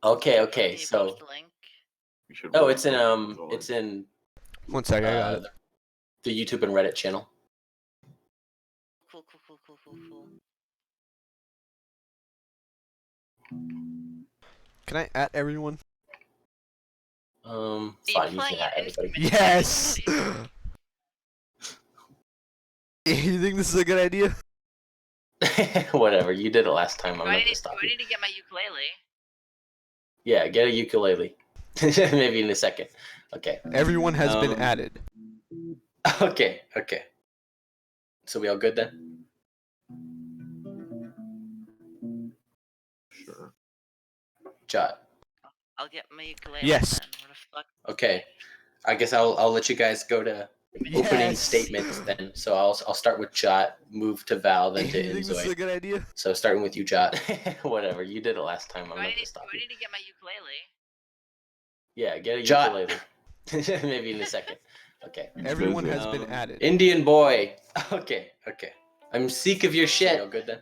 Okay. Can you So, post the link? it's in 1 second, I got it. the YouTube and Reddit channel. Cool. Can I at everyone? Fine, you playing can have an everybody. instrument? Yes! You think this is a good idea? Whatever, you did it last time. I'm Do not I gonna stop you. need to get my ukulele? Yeah, get a ukulele. Maybe in a second. Okay. Everyone has been added. Okay. So we all good then? Sure. Jot. I'll get my ukulele. Yes. Then. What the fuck? Okay. I guess I'll let you guys go to opening Yes. statements then. So I'll start with Jot, move to Val, then to You think this is a Inzoid. good idea? So starting with you, Jot. Whatever, you did it last time. I'm Do not I gonna need stop you. to get my ukulele? Yeah, get a ukulele. Maybe in a second. Okay. Everyone has been added. Indian boy. Okay. I'm sick of your shit. All good then?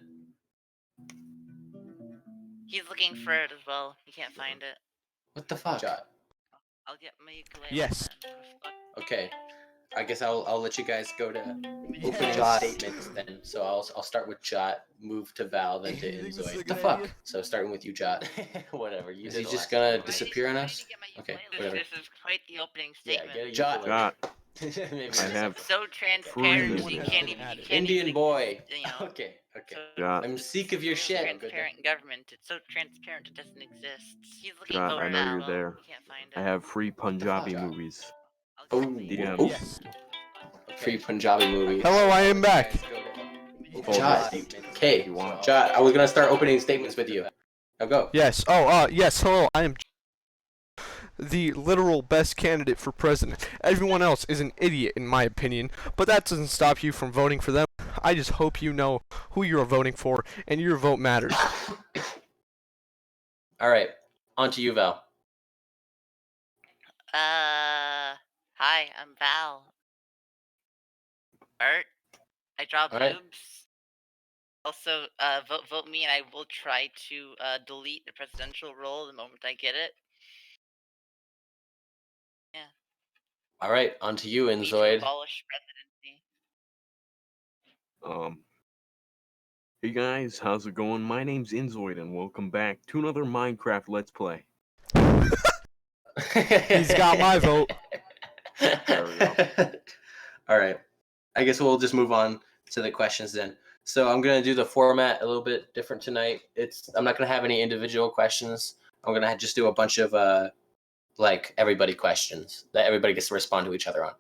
He's looking for it as well. He can't find it. What the fuck? Jot. I'll get my ukulele. Yes. Then. What the fuck? Okay. I guess I'll let you guys go to opening Yes. statements then. So I'll start with Jot, move to Val, then to You think this is a Inzoid. What good the fuck? idea? So starting with you, Jot. Whatever. Is he just Do gonna I disappear on do I us? need to get my Okay, ukulele? whatever. This is quite the opening Yeah, statement. get a Jot. ukulele. Maybe I in a have second. So transparent. Free You can't even. You can't Indian even, boy. You know. Okay. So Jot. I'm sick of your shit. transparent government. It's so transparent it doesn't exist. He's looking Jot, for I it know now. you're there. He can't find it. I have free Punjabi Jot? movies. I'll Oh, get my oof. Yes. Free Punjabi movie. Hello, I am back. Jot. Okay, Jot, I was gonna start opening statements with you. Now go. Yes. Yes. Hello, I am the literal best candidate for president. Everyone else is an idiot, in my opinion, but that doesn't stop you from voting for them. I just hope you know who you are voting for, and your vote matters. All right, on to you, Val. Hi, I'm Val. Art. I draw All right. boobs. Also, vote me, and I will try to delete the presidential role the moment I get it. Yeah. All right, on to you, Need to Inzoid. abolish presidency. Hey guys, how's it going? My name's Inzoid, and welcome back to another Minecraft Let's Play. He's got my vote. There we go. All right, I guess we'll just move on to the questions then. So I'm gonna do the format a little bit different tonight. I'm not gonna have any individual questions. I'm gonna just do a bunch of like everybody questions that everybody gets to respond to each other on.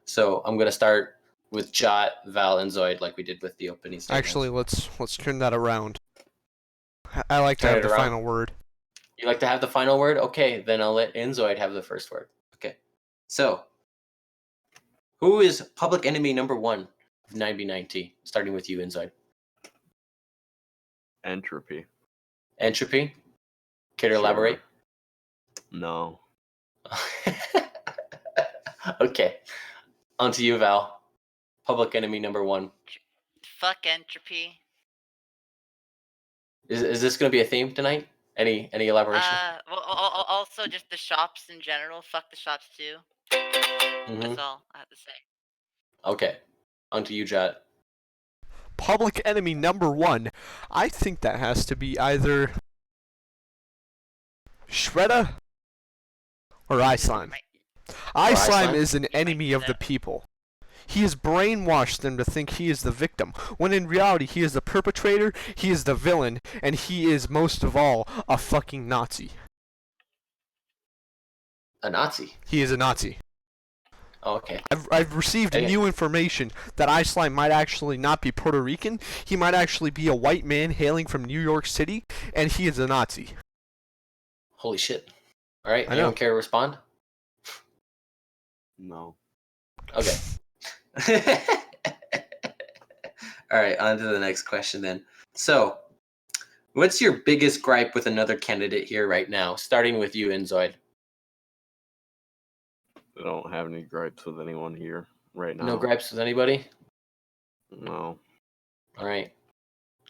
So I'm gonna start with Jot, Val, and Zoid like we did with the opening statements. Actually, let's turn that around. I like to Turn have it the around? final word. You like to have the final word? Okay, then I'll let Inzoid have the first word. Okay. So, who is public enemy number 1 of 99T? Starting with you, Inzoid. Entropy. Entropy? Care to Sure. elaborate? No. Okay. On to you, Val. Public enemy number 1. Fuck entropy. Is this going to be a theme tonight? Any elaboration? Well, also just the shops in general. Fuck the shops too. That's all I have to say. Okay. On to you, Jot. Public enemy number 1. I think that has to be either Shredder or Islime. Islime is an enemy of the people. He has brainwashed them to think he is the victim, when in reality he is the perpetrator, he is the villain, and he is most of all a fucking Nazi. A Nazi? He is a Nazi. Oh, okay. I've received new information that Islime might actually not be Puerto Rican. He might actually be a white man hailing from New York City, and he is a Nazi. Holy shit. All right. I know. Anyone care to respond? No. Okay. All right, on to the next question then. So, what's your biggest gripe with another candidate here right now? Starting with you, Inzoid. I don't have any gripes with anyone here right now. No gripes with anybody? No. All right.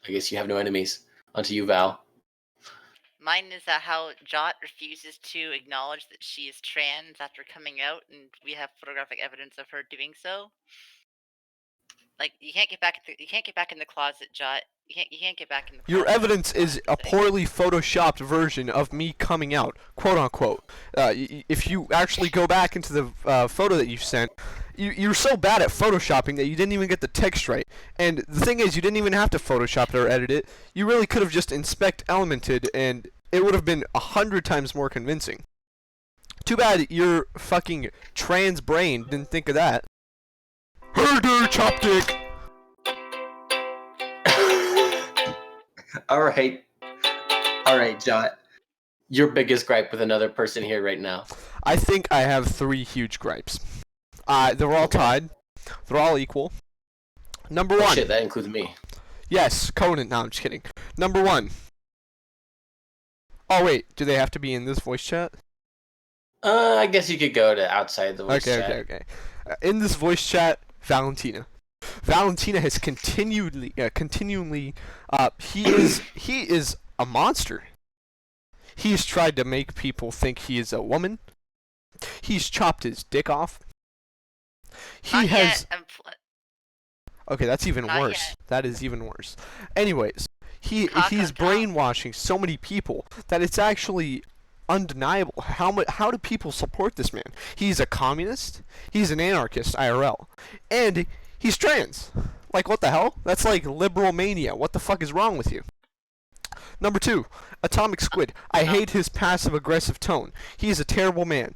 I guess you have no enemies. On to you, Val. Mine is how Jot refuses to acknowledge that she is trans after coming out, and we have photographic evidence of her doing so. Like, you can't get back. You can't get back in the closet, Jot. You can't get back in the closet. Your evidence is a poorly photoshopped version of me coming out, quote unquote. If you actually go back into the photo that you sent, you're so bad at photoshopping that you didn't even get the text right. And the thing is, you didn't even have to photoshop it or edit it. You really could have just inspect elemented, and it would have been 100 times more convincing. Too bad your fucking trans brain didn't think of that. Herder chopstick. All right, Jot. Your biggest gripe with another person here right now. I think I have 3 huge gripes. They're all tied. They're all equal. Number 1. Shit, that includes me. Yes, Conan. No, I'm just kidding. Number 1. Oh wait, do they have to be in this voice chat? I guess you could go to outside the voice chat. Okay. In this voice chat, Valentina. Valentina has continually, he is a monster. He's tried to make people think he is a woman. He's chopped his dick off. He has. Okay, that's even worse. That is even worse. Anyways, he's brainwashing so many people that it's actually undeniable. How do people support this man? He's a communist. He's an anarchist, IRL, and he's trans. Like, what the hell? That's like liberal mania. What the fuck is wrong with you? Number 2, Atomic Squid. I hate his passive-aggressive tone. He's a terrible man.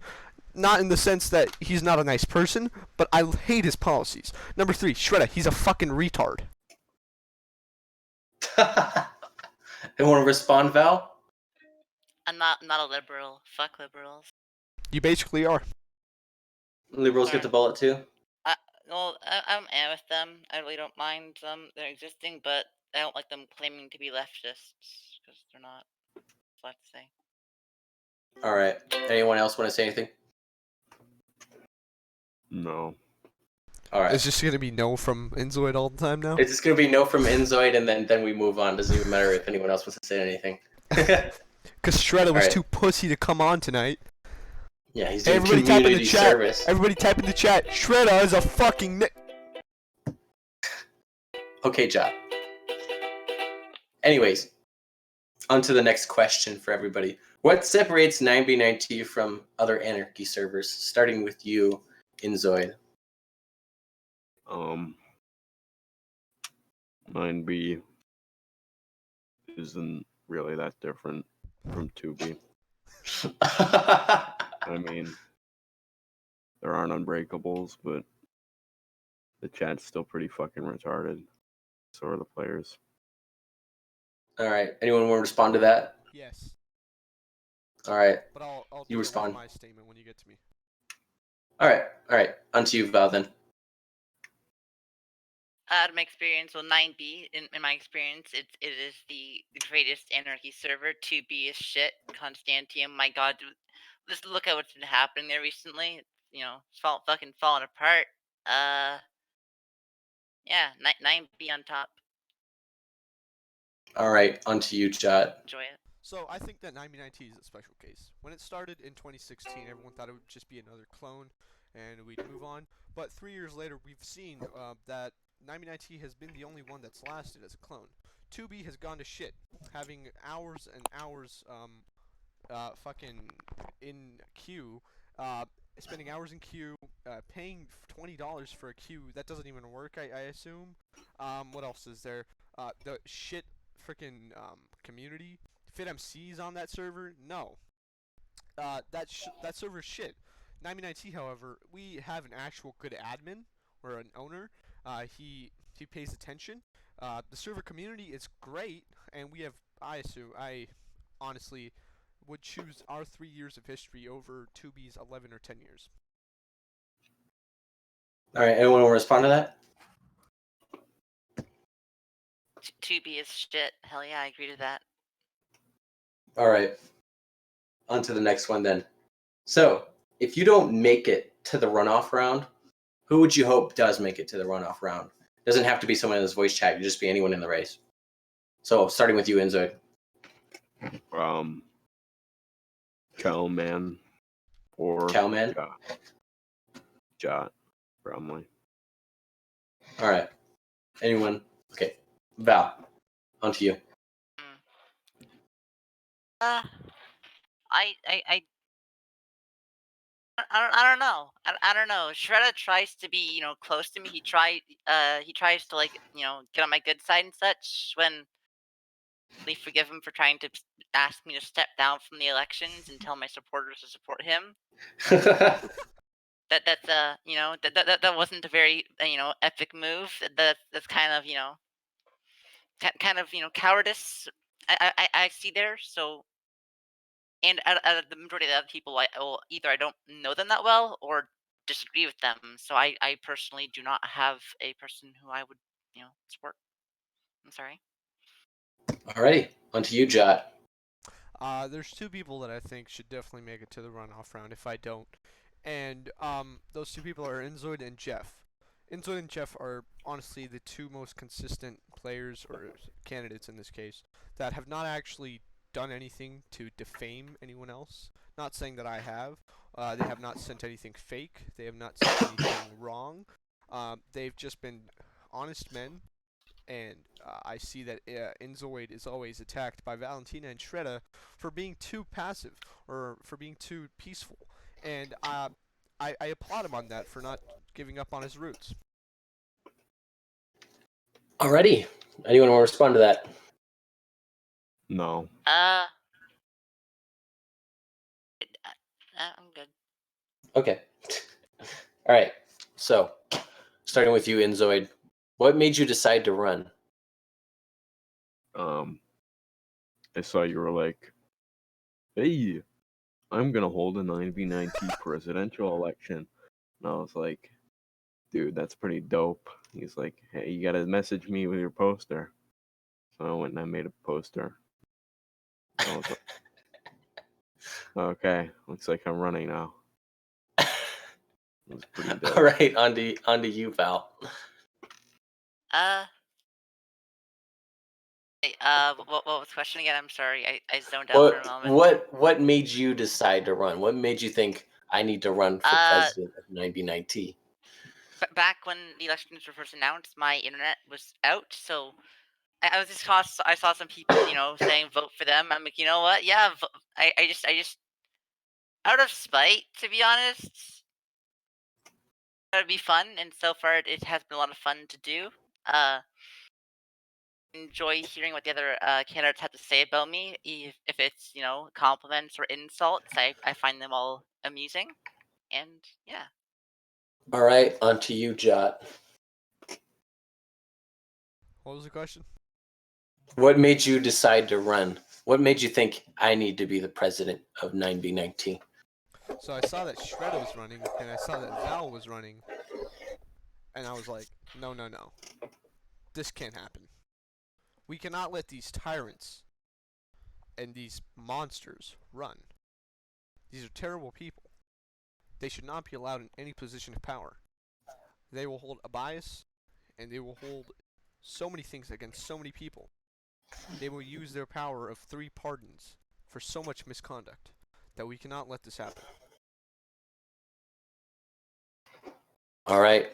Not in the sense that he's not a nice person, but I hate his policies. Number 3, Shredder. He's a fucking retard. You want to respond, Val? I'm not a liberal. Fuck liberals. You basically are. Liberals get the bullet too? I'm with them. I really don't mind them. They're existing, but I don't like them claiming to be leftists, because they're not. That's all I have to say. Alright. Anyone else want to say anything? No. Alright. It's just gonna be no from Inzoid all the time now? It's just gonna be no from Inzoid, and then we move on. Doesn't even matter if anyone else wants to say anything. Because Shredder was too pussy to come on tonight. Yeah, he's doing Everybody type in the community chat. service. Everybody type in the chat. Shredder is a fucking Okay, job. Anyways, on to the next question for everybody. What separates 9B9T from other anarchy servers? Starting with you, Inzoid. 9B isn't really that different from 2B. I mean, there aren't unbreakables, but the chat's still pretty fucking retarded. So are the players. Alright, anyone want to respond to that? Yes. Alright. But I'll you respond. my statement when you get to me. Alright. On to you, Val, then. Out of my experience, 9B, in my experience, it is the greatest anarchy server. 2B is shit. Constantium, my god, just look at what's been happening there recently. It's fucking falling apart. Yeah, 9B on top. Alright, on to you, Jot. Enjoy it. So I think that 9B9T is a special case. When it started in 2016, everyone thought it would just be another clone, and we'd move on. But 3 years later, we've seen that 9B9T has been the only one that's lasted as a clone. 2B has gone to shit, having hours and hours fucking in queue, spending hours in queue, paying $20 for a queue that doesn't even work, I assume. What else is there? The shit freaking community. FitMC's on that server? No. That server's shit. 9B9T, however, we have an actual good admin, or an owner. He pays attention. The server community is great, and we have, I honestly would choose our 3 years of history over 2B's 11 or 10 years. Alright, anyone want to respond to that? 2B is shit. Hell yeah, I agree to that. Alright. On to the next one then. So, if you don't make it to the runoff round, who would you hope does make it to the runoff round? Doesn't have to be someone in this voice chat, it could just be anyone in the race. So, starting with you, Inzoid. Cowman or Cowman. Jot, probably. All right. Anyone? Okay. Val, on to you. I I I I don't know. I don't know. Shredder tries to be, close to me. He tries to like, get on my good side and such. When they forgive him for trying to ask me to step down from the elections and tell my supporters to support him. That wasn't a very epic move. That's kind of cowardice. I see there. So, and out of the majority of the other people, either I don't know them that well or disagree with them. So I personally do not have a person who I would support. I'm sorry. Alrighty, on to you, Jot. There's two people that I think should definitely make it to the runoff round if I don't. And those two people are Inzoid and Jeff. Inzoid and Jeff are honestly the two most consistent players or candidates in this case that have not actually done anything to defame anyone else. Not saying that I have. They have not sent anything fake. They have not sent anything wrong. They've just been honest men. And I see that Inzoid is always attacked by Valentina and Shredda for being too passive or for being too peaceful. And I applaud him on that for not giving up on his roots. Alrighty. Anyone want to respond to that? No. I'm good. Okay. All right. So, starting with you, Inzoid, what made you decide to run? I saw you were like, "Hey, I'm gonna hold a 9v9T presidential election," and I was like, "Dude, that's pretty dope." He's like, "Hey, you gotta message me with your poster." So I went and I made a poster. I was like, "Okay, looks like I'm running now." It was pretty dope. All right, on to you, Val. What was the question again? I'm sorry. I zoned out for a moment. What made you decide to run? What made you think I need to run for president of 99T? Back when the elections were first announced, my internet was out, so I saw some people, saying vote for them. I'm like, you know what? Yeah, I just out of spite, to be honest, that would be fun, and so far it has been a lot of fun to do. Enjoy hearing what the other candidates have to say about me, if it's compliments or insults. I find them all amusing, and yeah. All right, on to you, Jot. What was the question? What made you decide to run? What made you think I need to be the president of 9B19? So I saw that Shredda was running, and I saw that Val was running, and I was like, no. This can't happen. We cannot let these tyrants and these monsters run. These are terrible people. They should not be allowed in any position of power. They will hold a bias, and they will hold so many things against so many people. They will use their power of 3 pardons for so much misconduct that we cannot let this happen. All right.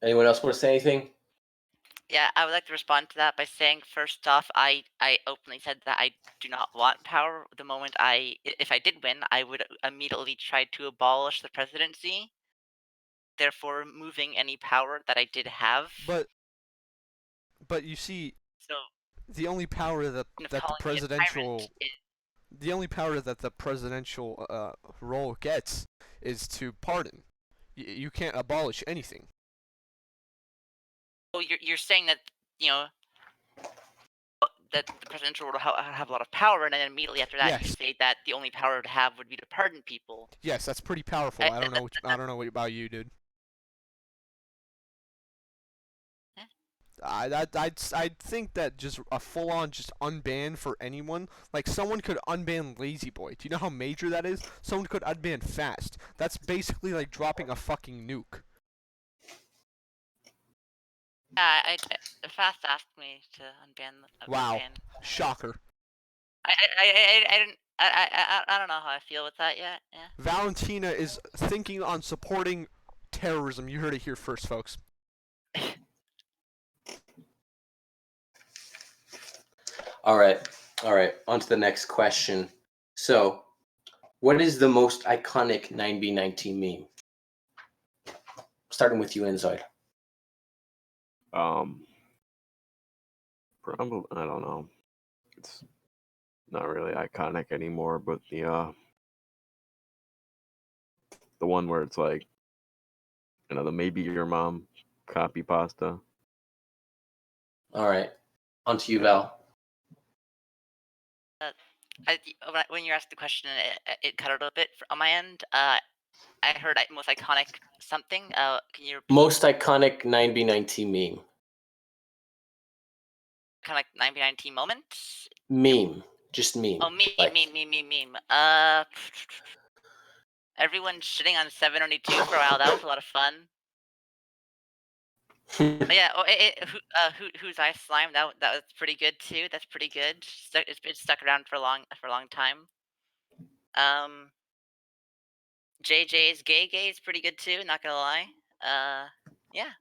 Anyone else want to say anything? Yeah, I would like to respond to that by saying, first off, I openly said that I do not want power. The moment if I did win, I would immediately try to abolish the presidency, therefore removing any power that I did have. But you see, so the only power that the presidential the only power that the presidential role gets is to pardon. You can't abolish anything. So you're saying that that the presidential would have a lot of power, and then immediately after that, you say that the only power it would have would be to pardon people. Yes, that's pretty powerful. I don't know what about you, dude. I'd think that just a full-on just unban for anyone, like someone could unban Lazy Boy. Do you know how major that is? Someone could unban Fast. That's basically like dropping a fucking nuke. Yeah, Fast asked me to unban. Wow, shocker. I didn't. I don't know how I feel with that yet. Yeah. Valentina is thinking on supporting terrorism. You heard it here first, folks. All right. On to the next question. So, what is the most iconic 9B19 meme? Starting with you, Enzoid. Probably, I don't know. It's not really iconic anymore, but the one where it's like, the maybe your mom copy pasta. All right. On to you, Val. When you asked the question, it cut out a bit on my end. I heard most iconic something. Can you repeat? Most iconic 9B19 meme. Kind of like 9B19 moment? Meme. Just meme. Oh, meme. Everyone shitting on 792 for a while. That was a lot of fun. Yeah. Who's I slime? That was pretty good too. That's pretty good. It's been stuck around for a long time. JJ's gay is pretty good too. Not gonna lie. Yeah.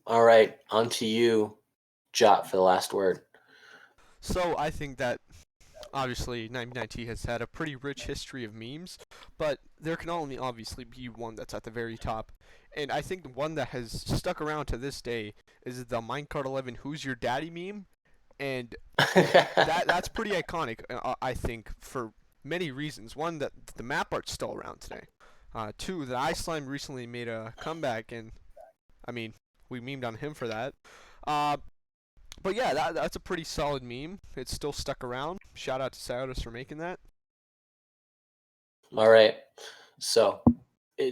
All right. On to you, Jot, for the last word. So I think that obviously 99T has had a pretty rich history of memes, but there can only obviously be one that's at the very top. And I think the one that has stuck around to this day is the Minecart 11 Who's Your Daddy meme. And that's pretty iconic, I think, for many reasons. One, that the map art's still around today. Two, that iSlime recently made a comeback, and I mean, we memed on him for that. But yeah, that's a pretty solid meme. It's still stuck around. Shout out to Saudis for making that. All right. So,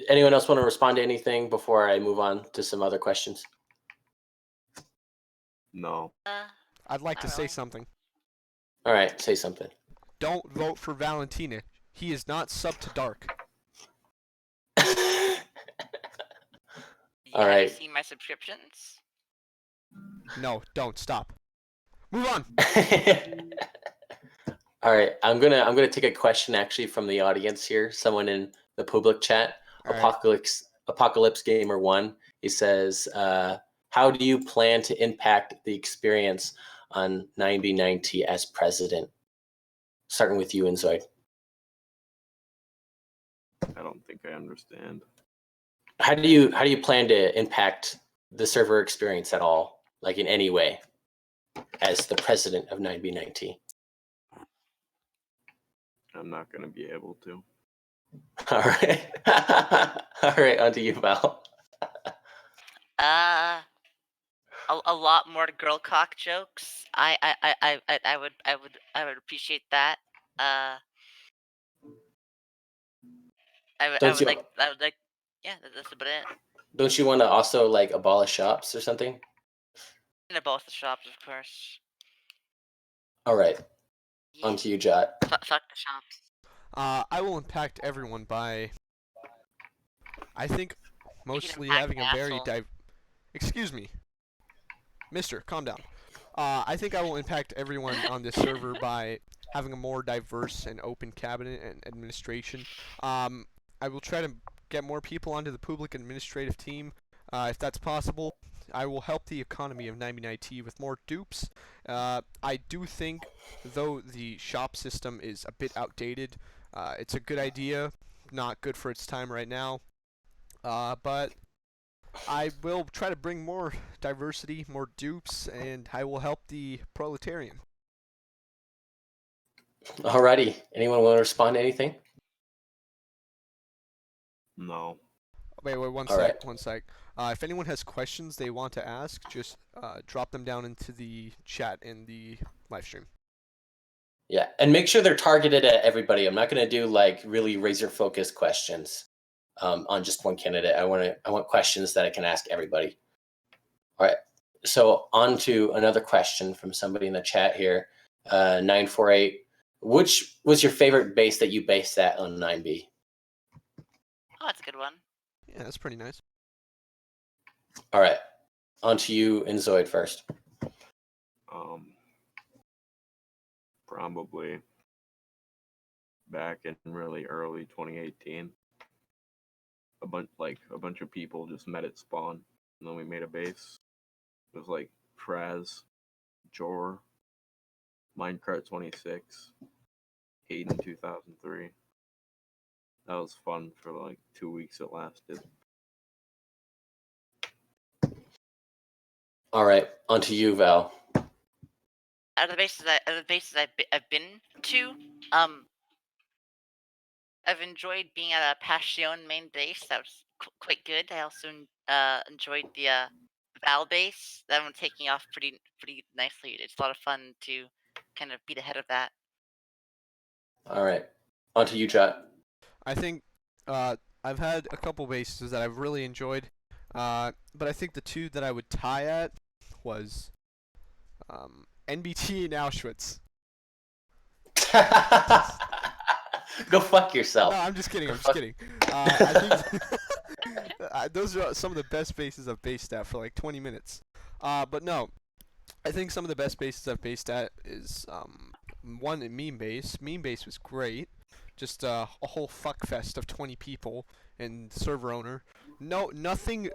anyone else want to respond to anything before I move on to some other questions? No. I'd like to say something. All right, say something. Don't vote for Valentina. He is not sub to dark. All right. Have you seen my subscriptions? No, don't stop. Move on. All right, I'm gonna take a question actually from the audience here. Someone in the public chat, Apocalypse Gamer 1. He says, "How do you plan to impact the experience on 9B9T as president?" Starting with you, Enzoid. I don't think I understand. How do you plan to impact the server experience at all, like in any way, as the president of 9B9T? I'm not gonna be able to. All right. All right, on to you, Val. A lot more girl cock jokes. I would appreciate that. I would like. Yeah, that's about it. Don't you want to also like abolish shops or something? In both the shops, of course. All right. Yeah. On to you, Jot. Fuck the shops. I will impact everyone by, I think, mostly having a very Excuse me. Mister, calm down. I think I will impact everyone on this server by having a more diverse and open cabinet and administration. I will try to get more people onto the public administrative team, if that's possible. I will help the economy of 99T with more dupes. I do think, though the shop system is a bit outdated, it's a good idea, not good for its time right now. But I will try to bring more diversity, more dupes, and I will help the proletarian. Alrighty. Anyone want to respond to anything? No. Wait, one sec. If anyone has questions they want to ask, just drop them down into the chat in the live stream. Yeah, and make sure they're targeted at everybody. I'm not going to do like really razor-focused questions on just one candidate. I want questions that I can ask everybody. All right. So on to another question from somebody in the chat here. 948. Which was your favorite base that you based that on 9B? Oh, that's a good one. Yeah, that's pretty nice. All right. On to you and Zoid first. probably back in really early 2018. A bunch of people just met at spawn, and then we made a base. It was like Fraz, Jor, Minecraft 26, Hayden 2003. That was fun for like 2 weeks it lasted. All right, on to you, Val. Out of the bases I've been to, I've enjoyed being at a Passion main base. That was quite good. I also enjoyed the Val base. That one taking off pretty nicely. It's a lot of fun to kind of beat ahead of that. All right, on to you, Chat. I think I've had a couple bases that I've really enjoyed, but I think the two that I would tie at was NBT and Auschwitz. Go fuck yourself. No, I'm just kidding. I'm just kidding. I think those are some of the best bases I've based at for like 20 minutes. But no, I think some of the best bases I've based at is one in Meme Base. Meme Base was great. Just a whole fuck fest of 20 people and server owner. No, nothing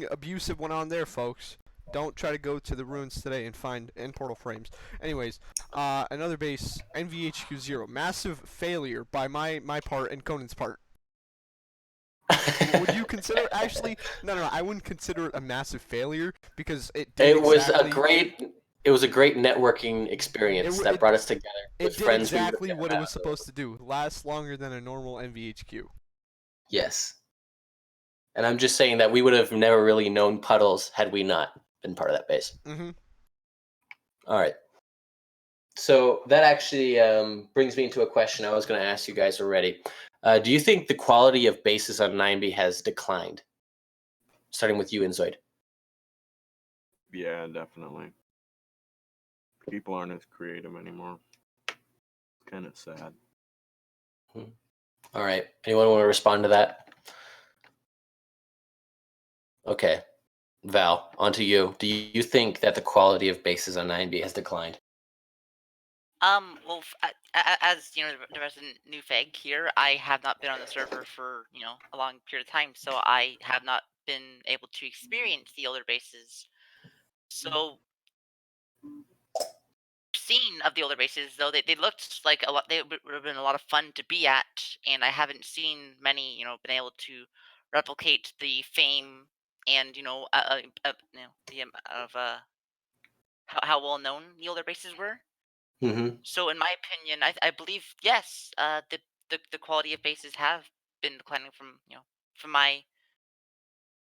abusive went on there, folks. Don't try to go to the ruins today and find end portal frames. Anyways, another base, NVHQ0. Massive failure by my part and Conan's part. Would you consider actually? No. I wouldn't consider it a massive failure because it did. It was a great networking experience that brought us together with friends. It did exactly what it was supposed to do. Last longer than a normal NVHQ. Yes. And I'm just saying that we would have never really known Puddles had we not been part of that base. Mm-hmm. All right. So that actually brings me into a question I was going to ask you guys already. Do you think the quality of bases on 9B has declined? Starting with you, Inzoid. Yeah, definitely. People aren't as creative anymore. It's kind of sad. All right. Anyone want to respond to that? Okay. Val, on to you. Do you think that the quality of bases on 9B has declined? Well, as you know, the resident new fag here, I have not been on the server for a long period of time, so I have not been able to experience the older bases. So, scene of the older bases, though they looked like a lot. They would have been a lot of fun to be at, and I haven't seen many, been able to replicate the fame and the of how well known the older bases were. Mm-hmm. So, in my opinion, I believe yes, the quality of bases have been declining from my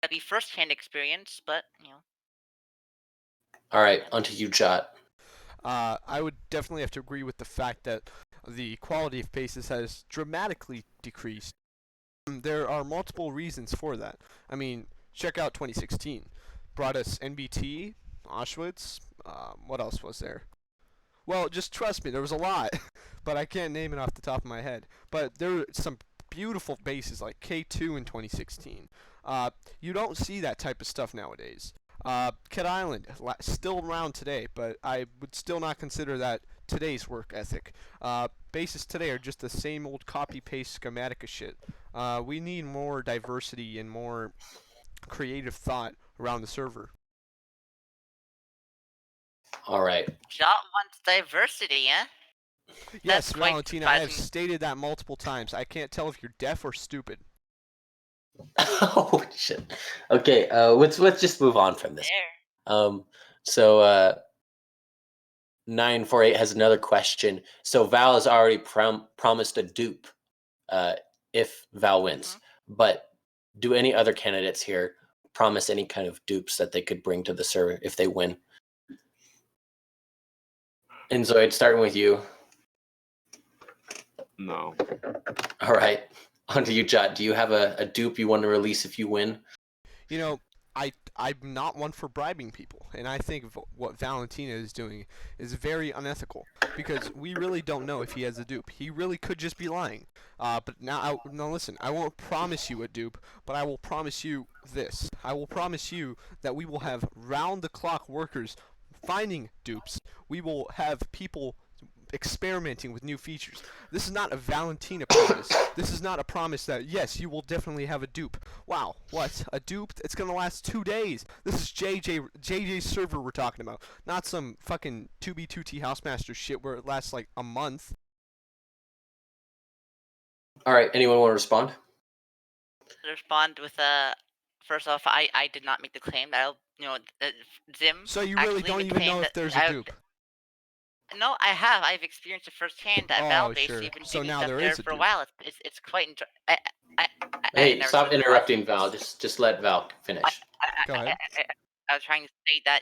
maybe first-hand experience, but All right, onto you, Jot. I would definitely have to agree with the fact that the quality of bases has dramatically decreased. There are multiple reasons for that. I mean, check out 2016. Brought us NBT, Auschwitz. What else was there? Well, just trust me, there was a lot, but I can't name it off the top of my head. But there were some beautiful bases like K2 in 2016. You don't see that type of stuff nowadays. Kid Island, still around today, but I would still not consider that today's work ethic. Bases today are just the same old copy-paste schematica shit. We need more diversity and more creative thought around the server. All right. Jot wants diversity, eh? Yes, Valentina, I have stated that multiple times. I can't tell if you're deaf or stupid. Oh shit. Okay, let's just move on from this. There. So 948 has another question. So Val has already promised a dupe if Val wins. Mm-hmm. But do any other candidates here promise any kind of dupes that they could bring to the server if they win? And Zoid, starting with you. No. All right. On to you, Jot. Do you have a dupe you want to release if you win? You know, I'm not one for bribing people, and I think what Valentina is doing is very unethical because we really don't know if he has a dupe. He really could just be lying. But now listen, I won't promise you a dupe, but I will promise you this. I will promise you that we will have round-the-clock workers finding dupes. We will have people experimenting with new features. This is not a Valentina promise. This is not a promise that, yes, you will definitely have a dupe. Wow, what? A dupe? It's gonna last 2 days. This is JJ's server we're talking about. Not some fucking 2B2T Housemaster shit where it lasts like a month. Alright, anyone want to respond? Respond with first off, I did not make the claim that Zim. So you really don't even know if there's a dupe? No, I have. I've experienced it firsthand. That Val sure. basically been So doing now stuff there there is a for a dupe. while. It's quite. Hey, stop interrupting Val. Just let Val finish. Go ahead. I was trying to say that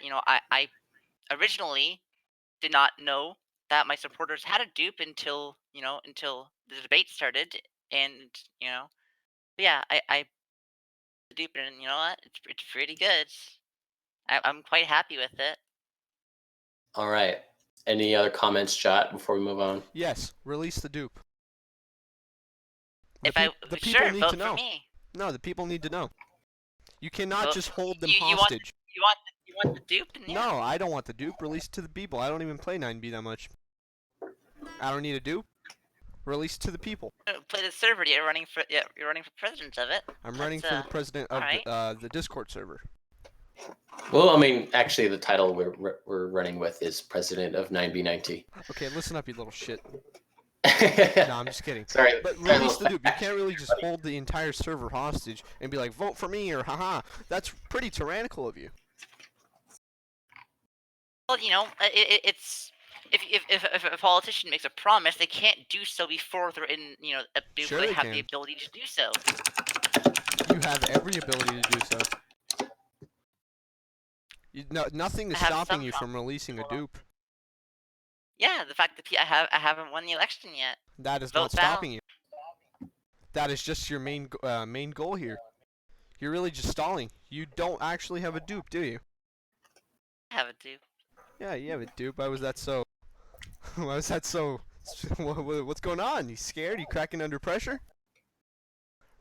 I originally did not know that my supporters had a dupe until the debate started, and yeah, I dupe it, and you know what? It's pretty good. I'm quite happy with it. Alright. Any other comments, chat, before we move on? Yes, release the dupe. The people sure, need vote to know. for me. No, the people need to know. You cannot just hold them you hostage. You want the dupe? No, I don't want the dupe. Release it to the people. I don't even play 9B that much. I don't need a dupe. Release it to the people. Play the server. You're running for president of it. I'm running for the president of the Discord server. Well, I mean, actually, the title we're running with is President of 9B9T. Okay, listen up, you little shit. No, I'm just kidding. Sorry. But release the dupe. You can't really just hold the entire server hostage and be like, vote for me or haha. That's pretty tyrannical of you. Well, it's if a politician makes a promise, they can't do so before they're in Sure they they have can. the ability to do so. You have every ability to do so. Nothing is stopping you from releasing a dupe. Yeah, the fact that I haven't won the election yet. That is Vote not stopping you. That is just your main goal here. You're really just stalling. You don't actually have a dupe, do you? I have a dupe. Yeah, you have a dupe. Why was that so? Why was that so? What's going on? You scared? You cracking under pressure?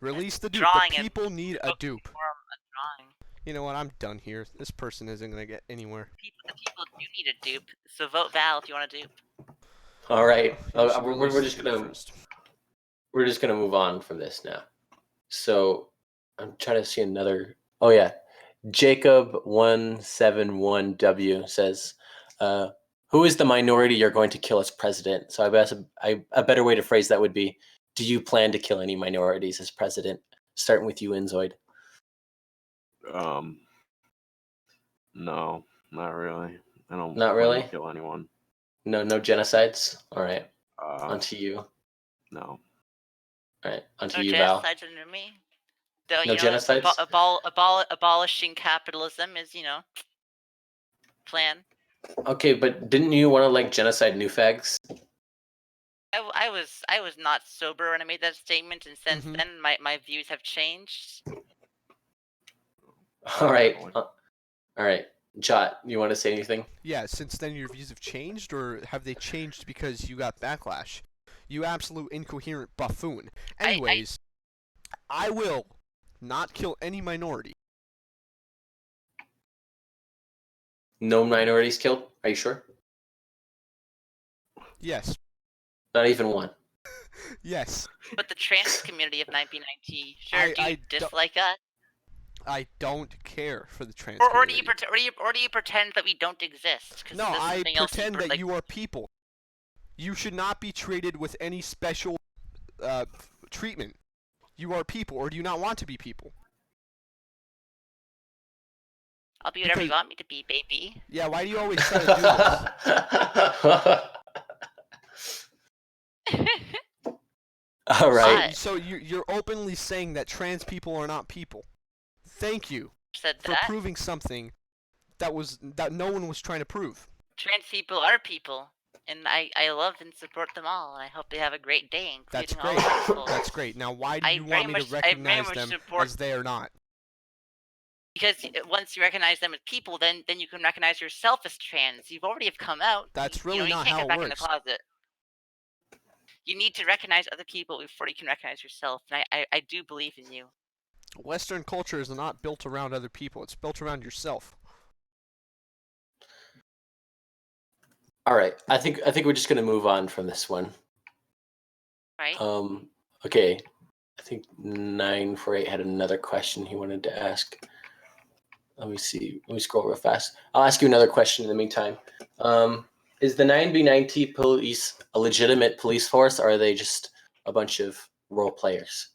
Release the dupe. The people need a dupe. You know what? I'm done here. This person isn't gonna get anywhere. The people do need a dupe, so vote Val if you want a dupe. All right, We're just gonna move on from this now. So I'm trying to see another. Oh yeah, Jacob171W says, "Who is the minority you're going to kill as president?" So I guess a better way to phrase that would be, "Do you plan to kill any minorities as president?" Starting with you, Inzoid. No, not really. I don't. Not really? Want to kill anyone. No genocides. All right. Onto you. No. All right. Onto no you, Val. Genocides under me. Though, no genocides. Abolishing capitalism is plan. Okay, but didn't you want to genocide new fags? I was not sober when I made that statement, and since then my views have changed. All right. All right. Jot, you want to say anything? Yeah, since then your views have changed, or have they changed because you got backlash? You absolute incoherent buffoon. Anyways, I will not kill any minority. No minorities killed? Are you sure? Yes. Not even one? Yes. But the trans community of 9B9T, sure, do you dislike us? I don't care for the trans or do community. you pretend that we don't exist? No, I pretend that you are people. You should not be treated with any special treatment. You are people, or do you not want to be people? I'll be whatever you want me to be, baby. Yeah, why do you always try to do this? All right. So you're openly saying that trans people are not people. Thank you for proving something that no one was trying to prove. Trans people are people, and I love and support them all, and I hope they have a great day. That's great. That's great. Now, why do you want me to recognize them as they are not? Because once you recognize them as people, then you can recognize yourself as trans. You've already have come out. That's really not how it works. You can't get back in the closet. You need to recognize other people before you can recognize yourself, and I do believe in you. Western culture is not built around other people. It's built around yourself. All right. I think we're just gonna move on from this one. Right. Okay. I think 948 had another question he wanted to ask. Let me see. Let me scroll real fast. I'll ask you another question in the meantime. Is the 9B9T police a legitimate police force, or are they just a bunch of role players?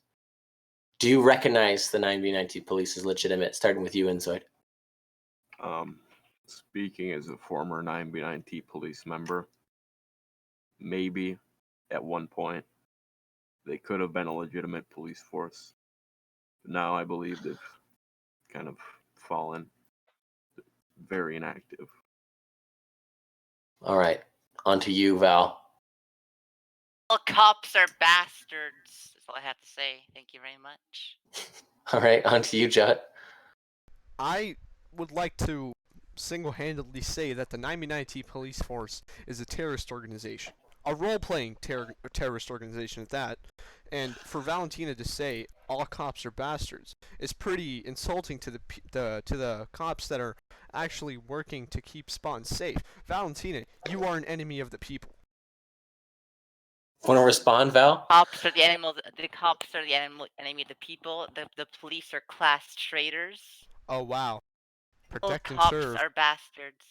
Do you recognize the 9B9T police as legitimate, starting with you, Inzoid? Speaking as a former 9B9T police member, maybe at one point they could have been a legitimate police force. But now I believe they've kind of fallen very inactive. All right. On to you, Val. All cops are bastards. That's all I have to say. Thank you very much. All right. On to you, Jut. I would like to single-handedly say that the 9B9T police force is a terrorist organization. A role-playing terrorist organization at that. And for Valentina to say all cops are bastards is pretty insulting to the cops that are actually working to keep spawns safe. Valentina, you are an enemy of the people. Want to respond, Val? Cops are the animal. The cops are the enemy of the people. The police are class traitors. Oh wow. All Protect and cops serve. are bastards.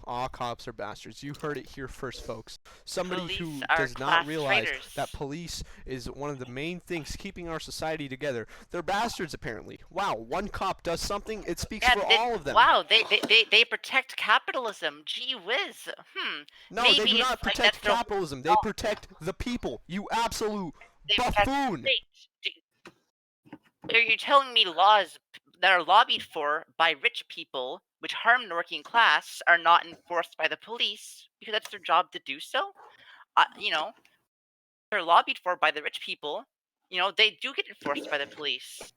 All cops are bastards. You heard it here first, folks. Somebody Police who are does not class realize traitors. that police is one of the main things keeping our society together. They're bastards, apparently. Wow, one cop does something, it speaks for all of them. Wow, they protect capitalism. Gee whiz. No, Maybe they do not like protect that's capitalism. They protect the people. You absolute buffoon. Are you telling me laws that are lobbied for by rich people, which harm the working class, are not enforced by the police because that's their job to do so? They're lobbied for by the rich people. They do get enforced by the police.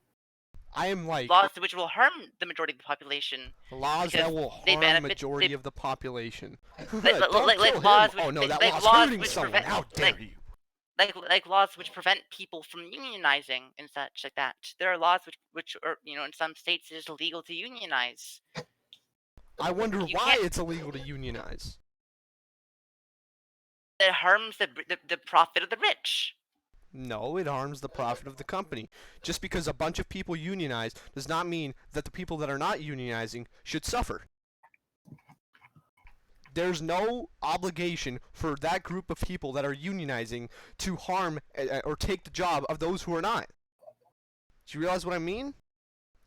I am like laws which will harm the majority of the population. laws that will harm the majority of the population. Like laws which, oh no, that like law's laws hurting which someone. prevent, How dare you? like laws which prevent people from unionizing and such like that. There are laws which are, in some states it is illegal to unionize. I wonder why it's illegal to unionize. It harms the profit of the rich. No, it harms the profit of the company. Just because a bunch of people unionize does not mean that the people that are not unionizing should suffer. There's no obligation for that group of people that are unionizing to harm or take the job of those who are not. Do you realize what I mean?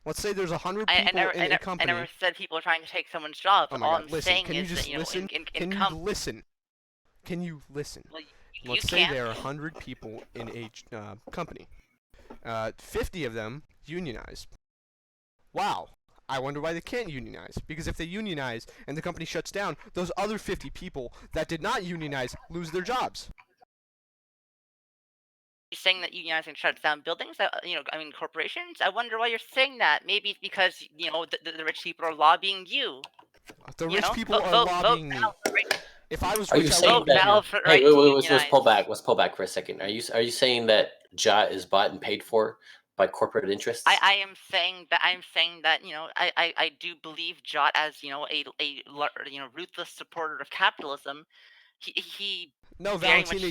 Let's say there's 100 people in a company. I never said people are trying to take someone's job. Oh my All God, I'm listen, saying can you is just that, listen? Can you listen? Can you listen? Well, Let's say there are 100 people in a company. 50 of them unionize. Wow. I wonder why they can't unionize. Because if they unionize and the company shuts down, those other 50 people that did not unionize lose their jobs. You're saying that unionizing shuts down buildings, corporations? I wonder why you're saying that. Maybe it's because, the rich people are lobbying you. The rich people are lobbying me. If I was rich, I would Hey, wait, let's pull back. Let's pull back for a second. Are you saying that Jot is bought and paid for by corporate interests? I am saying that I do believe Jot as a ruthless supporter of capitalism. He No, Valentina,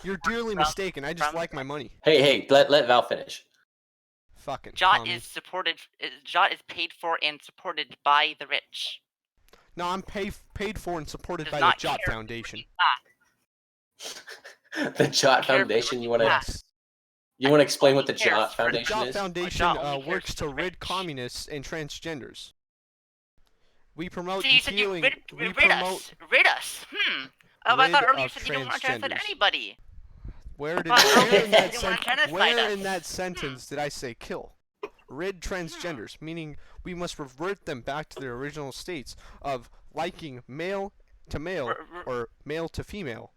you're dearly mistaken. I just like my money. Hey, let Val finish. Fucking Jot Jot is paid for and supported by the rich. No, I'm paid for and supported by the Jot Foundation. The Jot Foundation. You want to explain what the Jot Foundation is? The Jot Foundation works to rid communists and transgenders. We promote healing. Rid us. I thought earlier you said you don't want to genocide anybody. Where in that sentence did I say kill? Rid transgenders, meaning we must revert them back to their original states of liking male to male or male to female.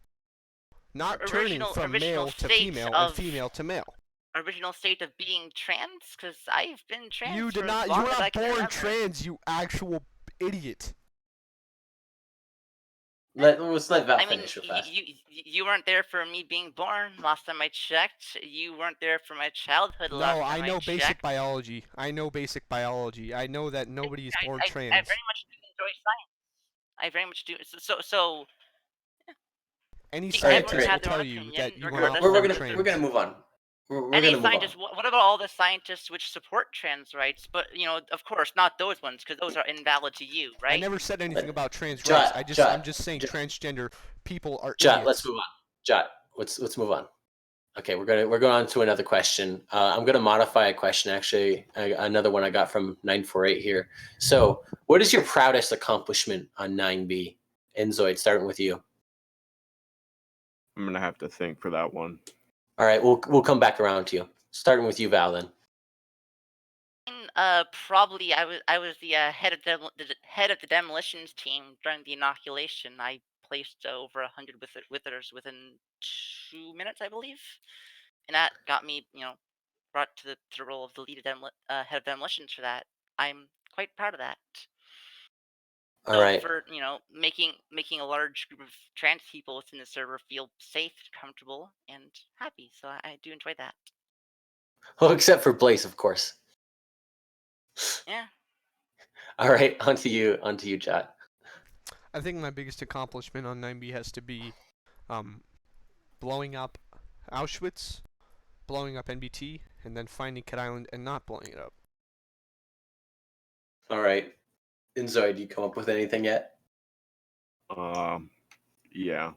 Not turning from male to female and female to male. Original state of being trans? Because I've been trans. You were not born trans, you actual idiot. Let's let Val finish real fast. You weren't there for me being born last time I checked. You weren't there for my childhood last time I checked. No, I know basic biology. I know basic biology. I know that nobody is born trans. I very much do enjoy science. I very much do. So Any See, scientist everyone's will had their tell own you opinion, that you are regardless not of we're pro gonna trans. move on. We're Any gonna move on. scientists, what about all the scientists which support trans rights? But, of course, not those ones, because those are invalid to you, I right? never said anything about trans Jot, rights. Jot, I'm just saying Jot. transgender people are Jot, let's idiots. move on. Jot, let's move on. Okay, we're going on to another question. I'm gonna modify a question actually. Another one I got from 948 here. So, what is your proudest accomplishment on 9B? Enzoid, starting with you. I'm gonna have to think for that one. All right, we'll come back around to you. Starting with you, Val. Then. Probably I was the head of the demolitions team during the inoculation. I placed over 100 withers within 2 minutes, I believe, and that got me, brought to the role of the head of demolitions for that. I'm quite proud of that. All So right. for making a large group of trans people within the server feel safe, comfortable, and happy. So I do enjoy that. Well, except for Blaze, of course. Yeah. All right, onto you, Jot. I think my biggest accomplishment on 9B has to be blowing up Auschwitz, blowing up NBT, and then finding Cat Island and not blowing it up. All right. Enzoid, you come up with anything yet? Yeah.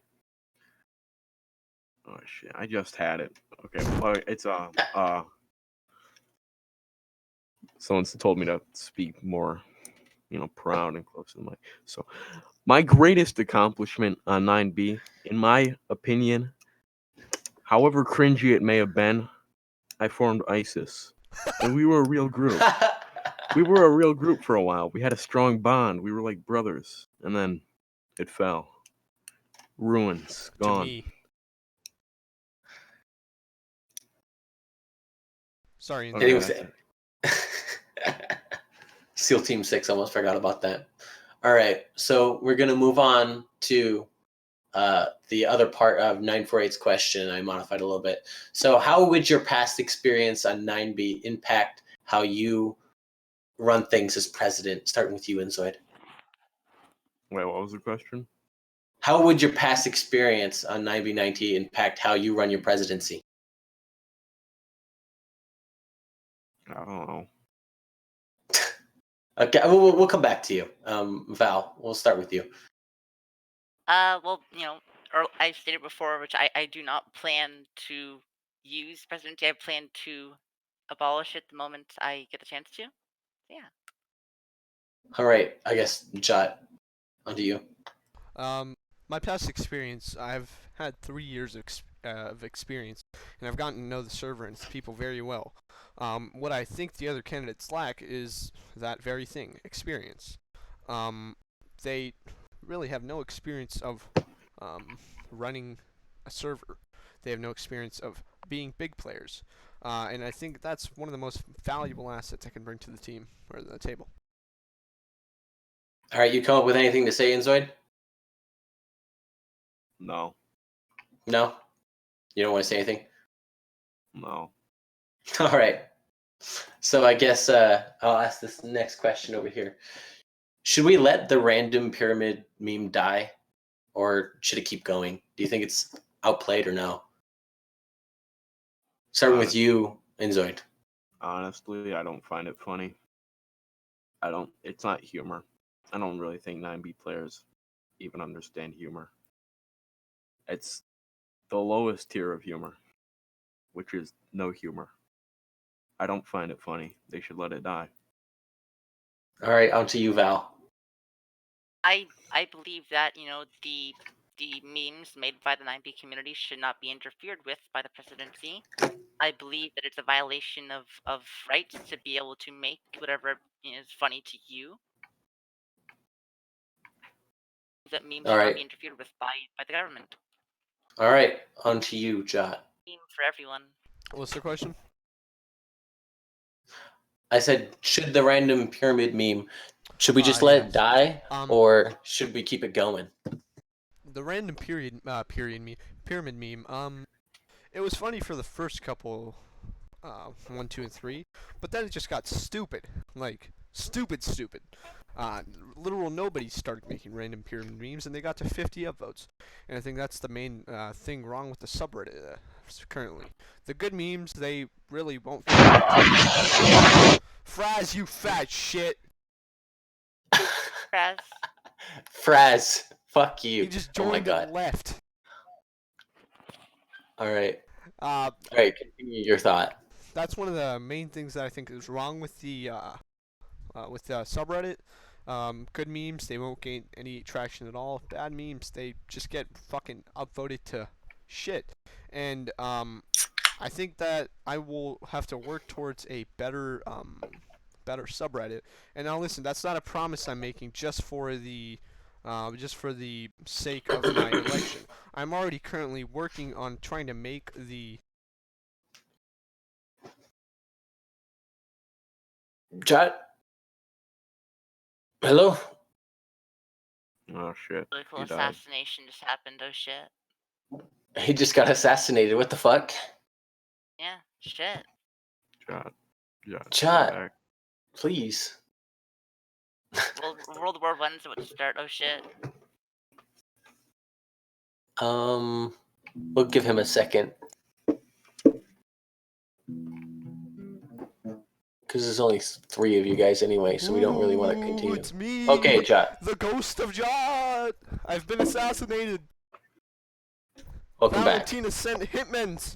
Oh shit! I just had it. Okay, well, it's someone told me to speak more, proud and close to the mic. So, my greatest accomplishment on 9B, in my opinion, however cringy it may have been, I formed ISIS, and we were a real group. We were a real group for a while. We had a strong bond. We were like brothers, and then it fell. Ruins, gone. To me. Sorry, Okay, SEAL Team 6, almost forgot about that. All right, so we're going to move on to the other part of 948's question. I modified a little bit. So how would your past experience on 9B impact how you run things as president? Starting with you, Enzoid. Wait, what was the question? How would your past experience on 9B90 impact how you run your presidency? I don't know. Okay, we'll come back to you. Val, we'll start with you. Well, or I stated before, which I do not plan to use presidency. I plan to abolish it the moment I get the chance to. Yeah. All right, I guess, Jot, onto you. My past experience, I've had 3 years of experience, and I've gotten to know the server and its people very well. What I think the other candidates lack is that very thing, experience. They really have no experience of running a server. They have no experience of being big players. And I think that's one of the most valuable assets I can bring to the team or the table. All right, you come up with anything to say, Enzoid? No. No? You don't want to say anything? No. All right. So I guess I'll ask this next question over here. Should we let the random pyramid meme die, or should it keep going? Do you think it's outplayed or no? Starting with you, Enzoid. Honestly, I don't find it funny. It's not humor. I don't really think 9B players even understand humor. It's the lowest tier of humor, which is no humor. I don't find it funny. They should let it die. All right, on to you, Val. I believe that the memes made by the 9B community should not be interfered with by the presidency. I believe that it's a violation of rights to be able to make whatever is funny to you. That memes should not be interfered with by the government. All right, on to you, Jot. Meme for everyone. What's the question? I said, should the random pyramid meme, should we just let it die, or should we keep it going? The random pyramid meme. It was funny for the first couple, 1, 2, and 3, but then it just got stupid, like stupid. literal nobody started making random pyramid memes, and they got to 50 upvotes. And I think that's the main thing wrong with the subreddit currently. The good memes, they really won't. Fraz, you fat shit. Fraz. Fraz, fuck you. He just Oh my joined god. and left. All right. All right, continue your thought. That's one of the main things that I think is wrong with the subreddit. Good memes, they won't gain any traction at all. Bad memes, they just get fucking upvoted to shit. And I think that I will have to work towards a better subreddit. And now listen, that's not a promise I'm making just for the sake of my election. I'm already currently working on trying to make the Jot. Hello? Oh shit. Really cool He died. assassination just happened. Oh shit. He just got assassinated. What the fuck? Yeah. Shit. Jot. Jot. come back. Please. World War I's about to start. Oh shit. We'll give him a second. Because there's only 3 of you guys anyway, so we don't really want to continue. It's me. Okay, Jot. The ghost of Jot. I've been assassinated. Welcome back. Valentina sent hitmen.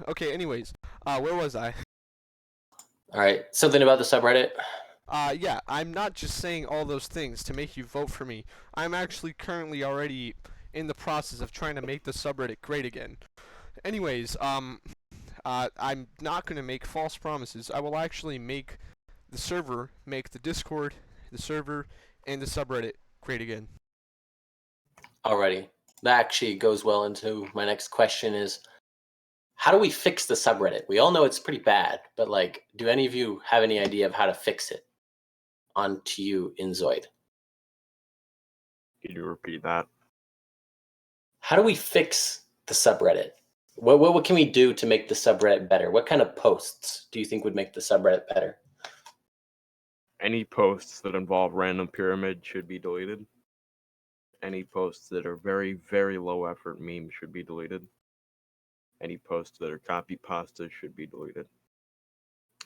Okay, anyways. Where was I? Alright, something about the subreddit? Yeah, I'm not just saying all those things to make you vote for me. I'm actually currently already in the process of trying to make the subreddit great again. Anyways, I'm not going to make false promises. I will actually make the server, make the Discord, the server, and the subreddit great again. Alrighty. That actually goes well into my next question is, how do we fix the subreddit? We all know it's pretty bad, but like, do any of you have any idea of how to fix it? On to you, Inzoid. Can you repeat that? How do we fix the subreddit? What can we do to make the subreddit better? What kind of posts do you think would make the subreddit better? Any posts that involve random pyramid should be deleted. Any posts that are very, very low effort memes should be deleted. Any posts that are copy pastas should be deleted.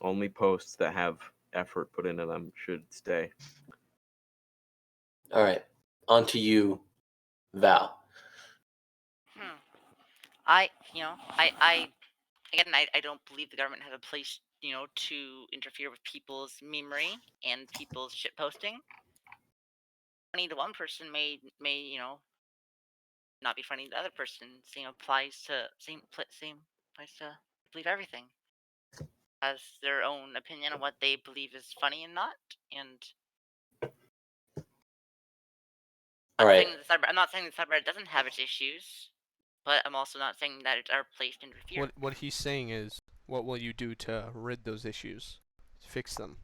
Only posts that have effort put into them should stay. All right, on to you, Val. I don't believe the government has a place, to interfere with people's memery and people's shit posting. Funny to one person may not be funny to the other person. Same applies to I believe everything. Has their own opinion on what they believe is funny and not, and All right. I'm not saying the subreddit doesn't have its issues, but I'm also not saying that it's our place to interfere. What he's saying is, what will you do to rid those issues, fix them?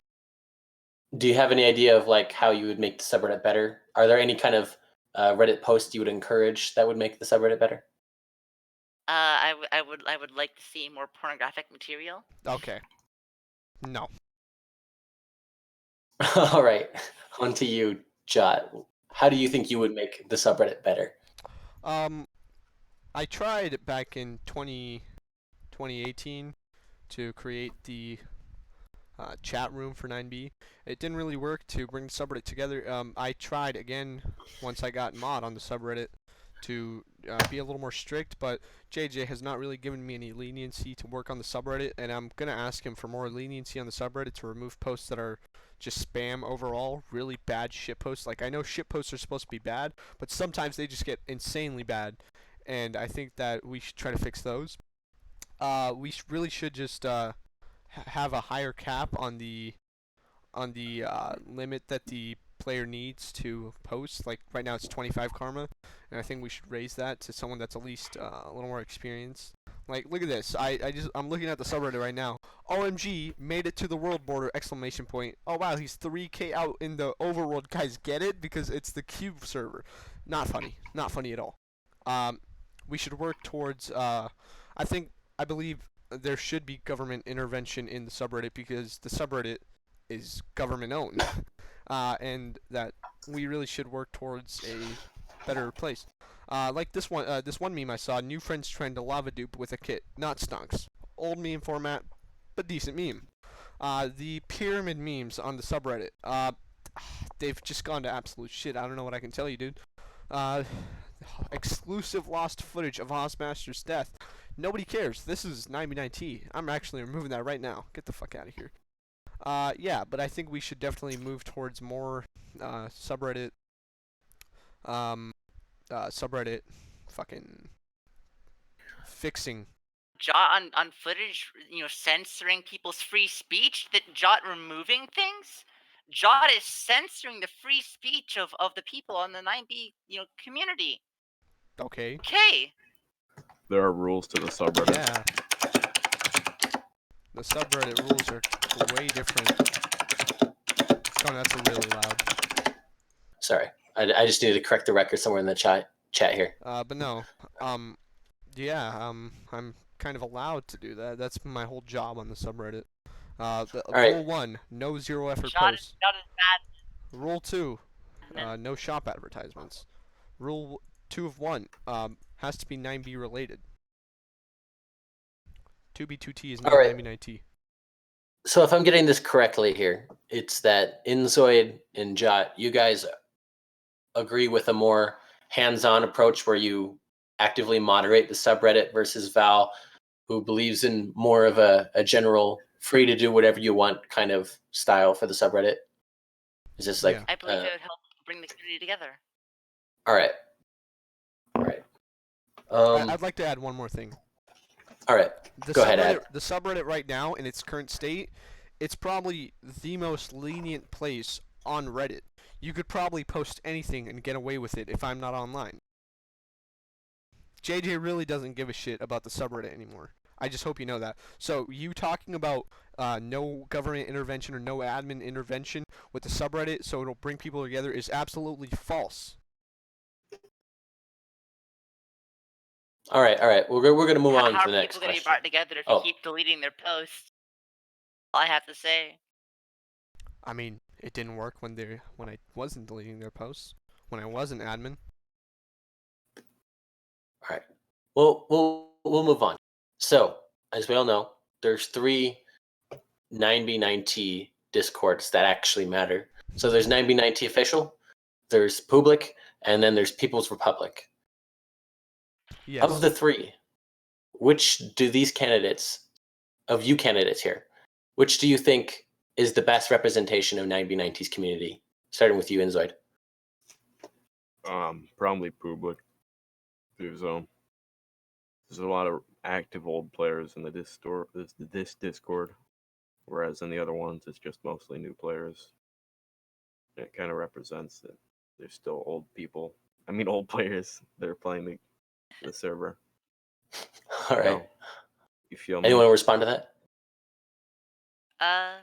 Do you have any idea of like how you would make the subreddit better? Are there any kind of Reddit posts you would encourage that would make the subreddit better? I would like to see more pornographic material. Okay. No. All right, on to you, Jot. How do you think you would make the subreddit better? I tried back in 2018 to create the chat room for 9B. It didn't really work to bring the subreddit together. I tried again once I got mod on the subreddit to be a little more strict, but JJ has not really given me any leniency to work on the subreddit, and I'm gonna ask him for more leniency on the subreddit to remove posts that are just spam overall, really bad shit posts. Like, I know shit posts are supposed to be bad, but sometimes they just get insanely bad, and I think that we should try to fix those. We really should just have a higher cap on the limit that the player needs to post. Like, right now it's 25 karma, and I think we should raise that to someone that's at least a little more experienced. Like, look at this. I'm looking at the subreddit right now. OMG made it to the world border! Exclamation point. Oh wow, he's 3K out in the overworld. Guys, get it? Because it's the cube server. Not funny. Not funny at all. We should work towards I believe there should be government intervention in the subreddit because the subreddit is government owned. and that we really should work towards a better place. Like this one meme I saw, new friends trend a lava dupe with a kit, not stunks. Old meme format, but decent meme. The pyramid memes on the subreddit, they've just gone to absolute shit. I don't know what I can tell you, dude. Exclusive lost footage of Hossmaster's death. Nobody cares. This is 99T. I'm actually removing that right now. Get the fuck out of here. Yeah, but I think we should definitely move towards more subreddit subreddit fucking fixing. Jot on footage, censoring people's free speech. That Jot removing things. Jot is censoring the free speech of the people on the 9B community. Okay. Okay. There are rules to the subreddit. Yeah. The subreddit rules are way different. Oh, that's really loud. Sorry, I just needed to correct the record somewhere in the chat here. But no, yeah, I'm kind of allowed to do that. That's my whole job on the subreddit. Rule 1, no zero effort Jot posts. is not as bad. Rule 2, no shop advertisements. Rule 2 of 1, has to be 9B related. 2B2T is not 99T. So if I'm getting this correctly here, it's that Inzoid and Jot, you guys agree with a more hands-on approach where you actively moderate the subreddit versus Val, who believes in more of a general free to do whatever you want kind of style for the subreddit. Is this like? Yeah. I believe it would help bring the community together. All right. I'd like to add one more thing. All right. Go ahead, Ed. The subreddit right now, in its current state, it's probably the most lenient place on Reddit. You could probably post anything and get away with it if I'm not online. JJ really doesn't give a shit about the subreddit anymore. I just hope you know that. So you talking about no government intervention or no admin intervention with the subreddit so it'll bring people together is absolutely false. All right. We're gonna move on to the next How are people going to be question. brought together if you keep deleting their posts? All I have to say. I mean, it didn't work when I wasn't deleting their posts, when I wasn't admin. All right. Well, we'll move on. So, as we all know, there's 3 9B9T discords that actually matter. So there's 9B9T official, there's public, and then there's People's Republic. Yes. Of the 3, which do these candidates, of you candidates here, which do you think is the best representation of 9B9T's community? Starting with you, Inzoid. Probably public. There's a lot of active old players in this Discord, whereas in the other ones it's just mostly new players. It kind of represents that there's still old players that are playing the server. All right. You feel Anyone want to respond to that? I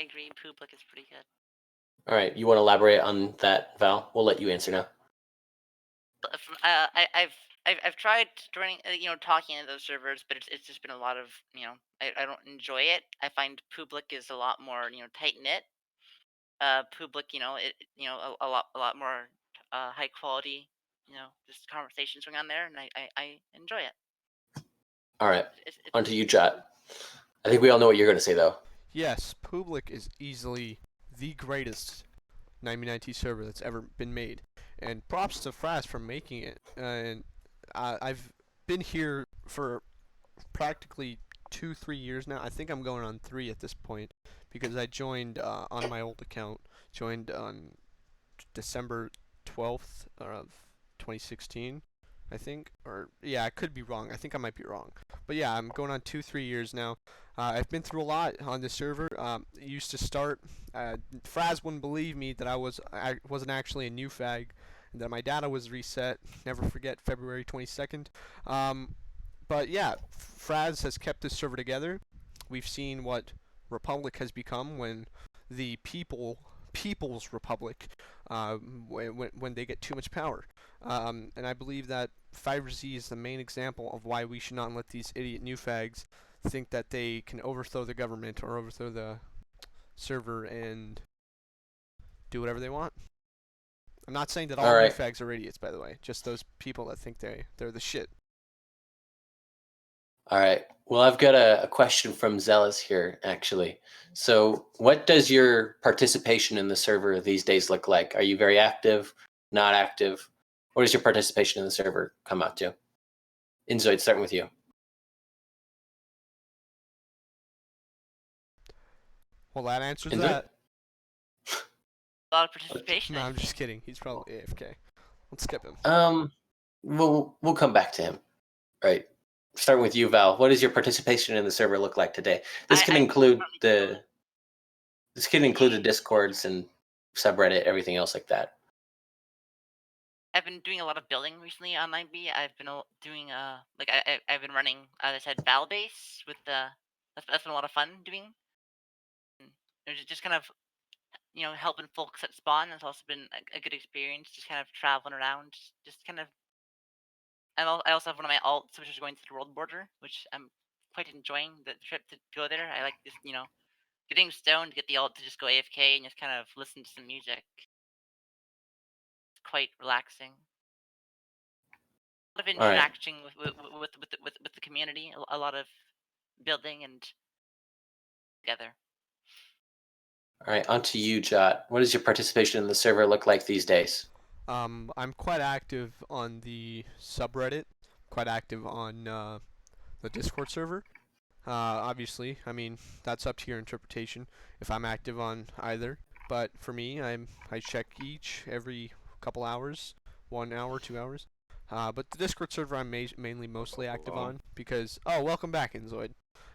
agree. Public is pretty good. All right. You want to elaborate on that, Val? We'll let you answer now. But I've tried joining, talking to those servers, but it's just been a lot of, I don't enjoy it. I find public is a lot more, tight knit. Public, a lot more high quality, just conversations going on there, and I enjoy it. All right. On to you, Jot. I think we all know what you're going to say, though. Yes, public is easily the greatest 9B9T server that's ever been made. And props to Fraz for making it. And I've been here for practically 2-3 years now. I think I'm going on 3 at this point because I joined on my old account. Joined on December 12th of 2016, I think. Or yeah, I could be wrong. I think I might be wrong. But yeah, I'm going on 2-3 years now. I've been through a lot on this server. It used to start. Fraz wouldn't believe me that I wasn't actually a new fag, and that my data was reset. Never forget February 22nd. But yeah, Fraz has kept this server together. We've seen what Republic has become when the People's Republic, when they get too much power. And I believe that 5Z is the main example of why we should not let these idiot new fags think that they can overthrow the government or overthrow server and do whatever they want. I'm not saying that All all right. refags are idiots, by the way. Just those people that think they're the shit. All right. Well, I've got a question from Zealous here, actually. So, what does your participation in the server these days look like? Are you very active, not active? What does your participation in the server come out to? Inzoid, starting with you. Well, that answers Inzoid? that. A lot of participation. No, I I'm just think. kidding. He's probably AFK. Let's skip him. We'll come back to him. All right. Starting with you, Val. What does your participation in the server look like today? This can include the Discords and subreddit, everything else like that. I've been doing a lot of building recently on 9B. I've been doing like I've been running, as I said, Val base with the. That's been a lot of fun doing. There's just kind of, helping folks at spawn has also been a good experience. Just kind of traveling around, just kind of. I also have one of my alts, which is going to the world border, which I'm quite enjoying the trip to go there. I like just getting stoned to get the alt to just go AFK and just kind of listen to some music. It's quite relaxing. A lot of All right. interaction with the community. A lot of building and together. All right, on to you, Jot. What does your participation in the server look like these days? I'm quite active on the subreddit. Quite active on the Discord server. Obviously, I mean that's up to your interpretation. If I'm active on either, but for me, I check each every couple hours, 1 hour, 2 hours. But the Discord server I'm mainly mostly active on because welcome back, Inzoid.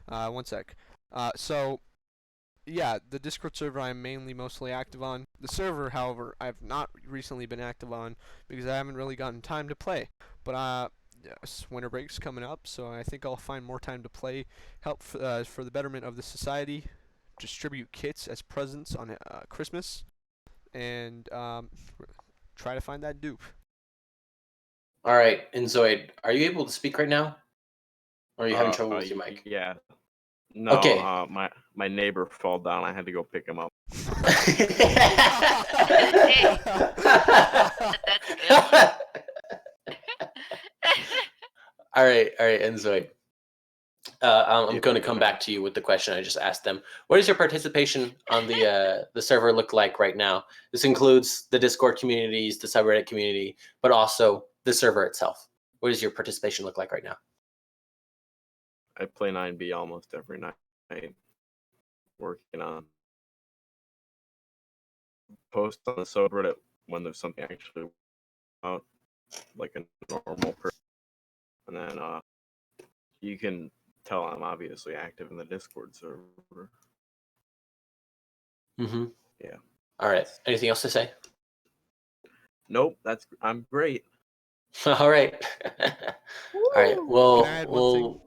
One sec. So yeah, the Discord server I'm mainly mostly active on. The server, however, I've not recently been active on because I haven't really gotten time to play. But yes, winter break's coming up, so I think I'll find more time to play, help for the betterment of the society, distribute kits as presents on Christmas, and try to find that dupe. All right, Inzoid, are you able to speak right now? Or are you having trouble with your mic? Yeah. No, Okay. My neighbor fell down. I had to go pick him up. All right, Enzoid. I'm going to come back to you with the question I just asked them. What does your participation on the server look like right now? This includes the Discord communities, the subreddit community, but also the server itself. What does your participation look like right now? I play 9B almost every night, working on post on the subreddit when there's something actually out, like a normal person, and then you can tell I'm obviously active in the Discord server. Mm-hmm. Yeah. All right. Anything else to say? Nope. I'm great. All right. All right. Well, Can I add one thing?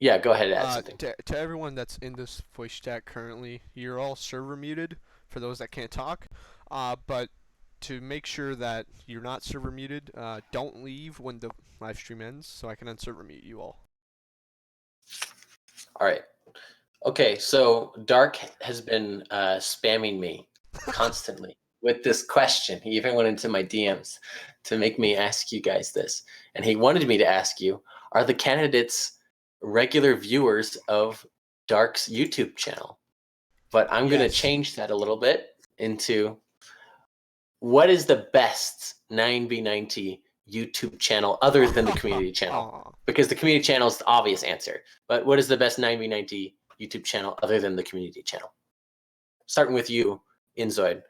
Yeah, go ahead and add something. To everyone that's in this voice chat currently, you're all server muted for those that can't talk. But to make sure that you're not server muted, don't leave when the live stream ends, so I can unserver mute you all. All right. Okay, so Dark has been spamming me constantly with this question. He even went into my DMs to make me ask you guys this. And he wanted me to ask you, are the candidates regular viewers of Dark's YouTube channel? But I'm going to change that a little bit into what is the best 9B90 YouTube channel other than the community channel? Because the community channel is the obvious answer. But what is the best 9B90 YouTube channel other than the community channel? Starting with you, Inzoid.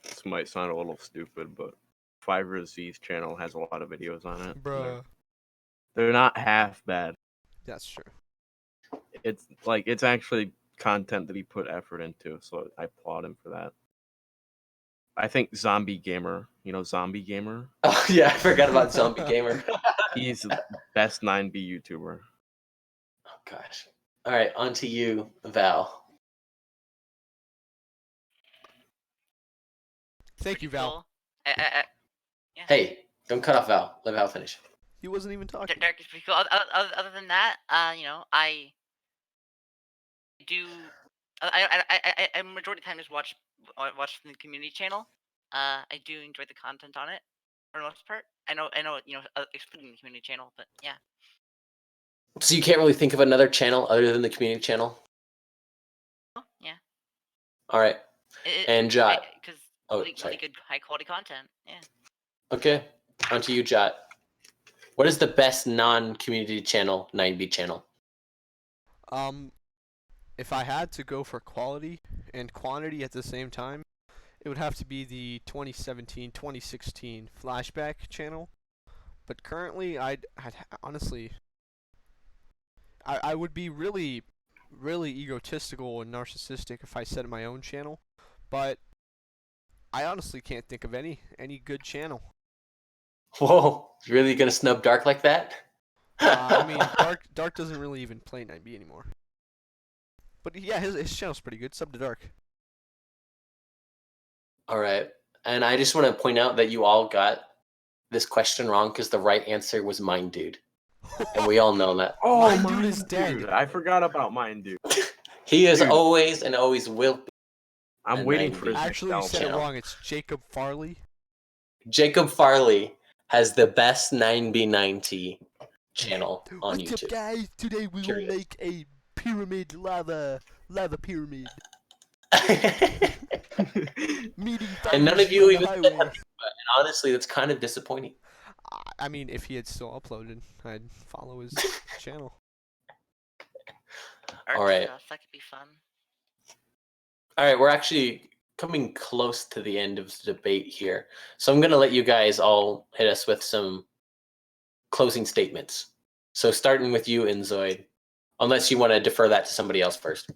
This might sound a little stupid, but Fiverr's Z's channel has a lot of videos on it. Bruh. They're not half bad. That's true. It's actually content that he put effort into, so I applaud him for that. I think Zombie Gamer, Zombie Gamer? Oh, yeah, I forgot about Zombie Gamer. He's the best 9B YouTuber. Oh, gosh. All right, on to you, Val. Thank you, Val. Cool. Yeah. Hey, don't cut off Val. Let Val finish. He wasn't even talking. Dark is pretty cool. Other than that, do. I majority of the time just watch from the community channel. I do enjoy the content on it for the most part. I know, excluding the community channel, but yeah. So you can't really think of another channel other than the community channel? Oh, yeah. All right. And Jot. Because sorry. really good, high quality content. Yeah. Okay. On to you, Jot. What is the best non-community channel 9B channel? If I had to go for quality and quantity at the same time, it would have to be the 2017-2016 flashback channel. But currently, I'd honestly, I would be really egotistical and narcissistic if I said my own channel. But I honestly can't think of any good channel. Whoa, you really gonna snub Dark like that? I mean, Dark doesn't really even play 9B anymore. But yeah, his channel's pretty good. Sub to Dark. All right. And I just want to point out that you all got this question wrong because the right answer was Mine Dude. And we all know that. Oh, Mine Mine Dude is dead. Dude. I forgot about Mine Dude. He is Dude. always and always will be. I'm waiting for his Actually, you said it channel. wrong. It's Jacob Farley. Jacob Farley has the best 9B90 channel on What's YouTube. up, guys? Today we will make a pyramid lava pyramid. Meeting And none of you on the even said highway. that, and honestly, that's kind of disappointing. I mean, if he had still uploaded, I'd follow his channel. All right. That could be fun. All right, we're actually coming close to the end of the debate here. So I'm going to let you guys all hit us with some closing statements. So starting with you, Inzoid, unless you want to defer that to somebody else first.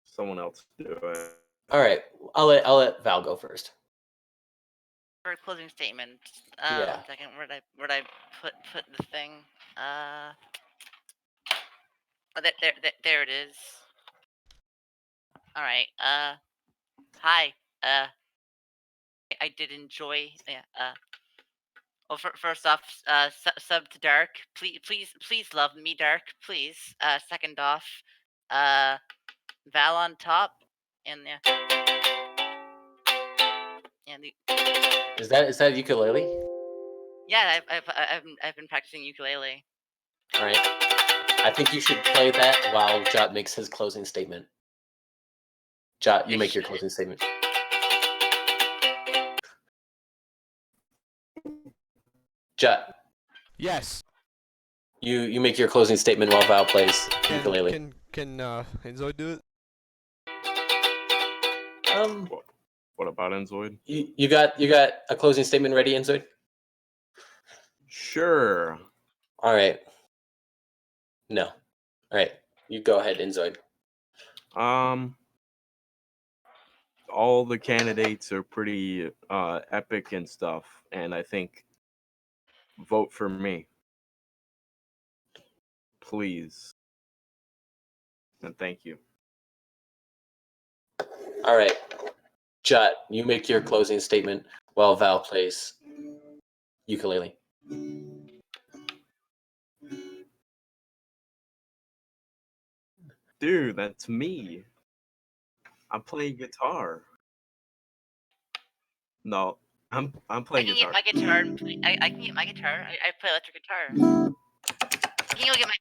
Someone else do it. All right, I'll let Val go first. For a closing statement, Yeah. 1 second. Where'd I put the thing? There it is. All right. Hi. I did enjoy. Yeah. Well, first off, sub to Dark. Please love me, Dark. Please. Second off, Val on top, and yeah. Is that ukulele? Yeah, I've been practicing ukulele. All right. I think you should play that while Jot makes his closing statement. Jot, you make your closing statement. Jot. Yes. You make your closing statement while Val plays ukulele. Can Enzo do it? What about Enzoid? You got a closing statement ready, Enzoid? Sure. All right. No. All right. You go ahead, Enzoid. All the candidates are pretty epic and stuff, and I think vote for me, please, and thank you. All right. Jot, you make your closing statement while Val plays ukulele. Dude, that's me. I'm playing guitar. No, I'm playing guitar. I can get my guitar. I can get my guitar. I play electric guitar. Can you get my?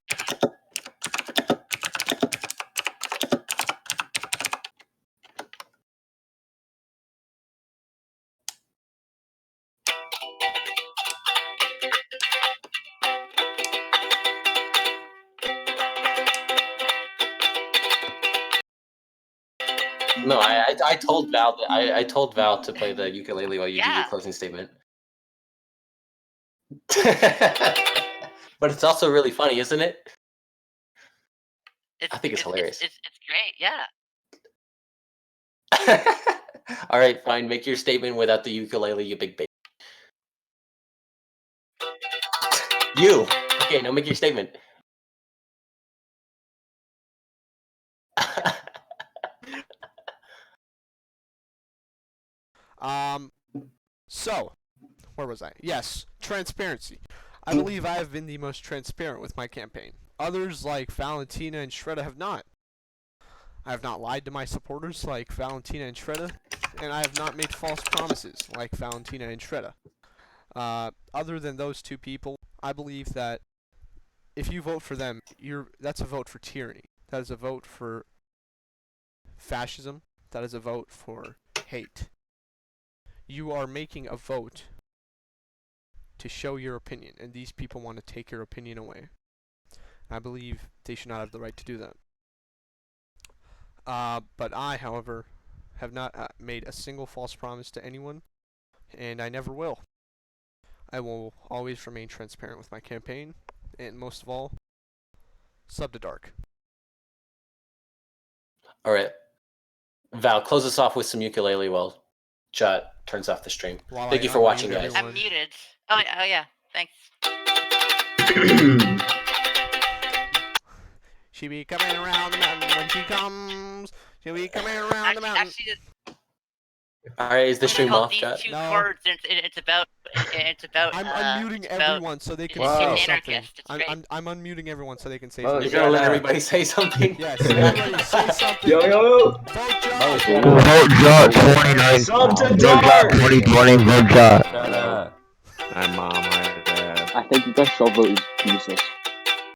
No, I told Val that I told Val to play the ukulele while you do your closing statement. But it's also really funny, isn't it? I think it's hilarious. It's great, yeah. All right, fine. Make your statement without the ukulele, you big baby. You. Okay, now make your statement. So, where was I? Yes, transparency. I believe I have been the most transparent with my campaign. Others, like Valentina and Shredda, have not. I have not lied to my supporters like Valentina and Shredda, and I have not made false promises like Valentina and Shredda. Other than those two people, I believe that if you vote for them, that's a vote for tyranny. That is a vote for fascism. That is a vote for hate. You are making a vote to show your opinion, and these people want to take your opinion away. I believe they should not have the right to do that. But I, however, have not made a single false promise to anyone, and I never will. I will always remain transparent with my campaign, and most of all, sub to Dark. All right. Val, close us off with some ukulele while Jot turns off the stream. Thank you for watching, guys. I'm muted. Oh yeah. Thanks. She be coming around the mountain when she comes. She be coming around the mountain. All right, is the stream off, Jot? Two words, and it's about. I'm unmuting everyone so they can say something. I'm unmuting everyone so they can say something. You're gonna let everybody say something? Yes, everybody say something. Yo! Vote Jot 29. Sub to Dark! 2020, vote Jot. Hi, Mom. Hi, Dad. I think you guys should all vote Jesus.